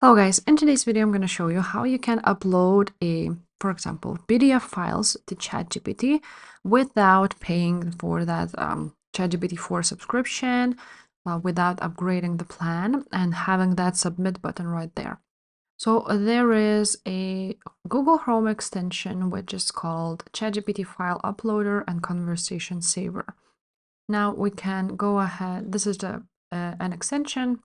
Hello guys, in today's video I'm going to show you how you can upload for example, PDF files to ChatGPT without paying for that ChatGPT 4 subscription, without upgrading the plan and having that submit button right there. So there is a Google Chrome extension which is called ChatGPT File Uploader and Conversation Saver. Now we can go ahead, this is an extension.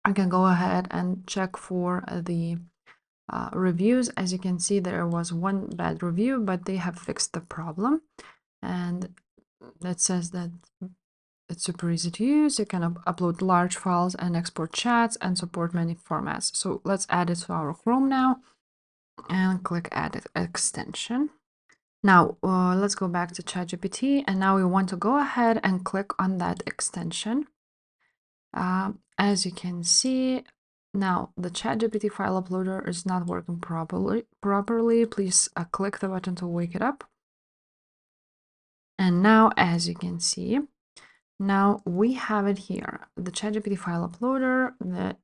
I can go ahead and check for the reviews. As you can see, there was one bad review, but they have fixed the problem. And that says that it's super easy to use. You can upload large files and export chats and support many formats. So let's add it to our Chrome now and click Add Extension. Now let's go back to ChatGPT, and now we want to go ahead and click on that extension. As you can see, now the ChatGPT file uploader is not working properly. Please click the button to wake it up. And now, as you can see, now we have it here. The ChatGPT file uploader, the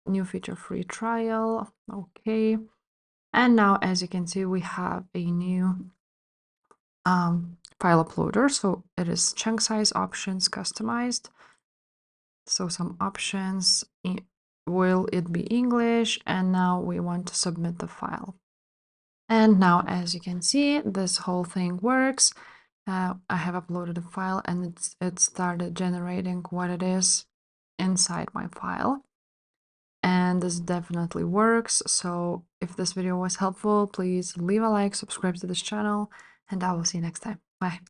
new feature free trial. Okay. And now, as you can see, we have a new file uploader. So it is chunk size options customized. So some options, will it be English? And now we want to submit the file. And now, as you can see, this whole thing works. I have uploaded a file and it started generating what it is inside my file. And this definitely works. So if this video was helpful, please leave a like, subscribe to this channel, and I will see you next time. Bye.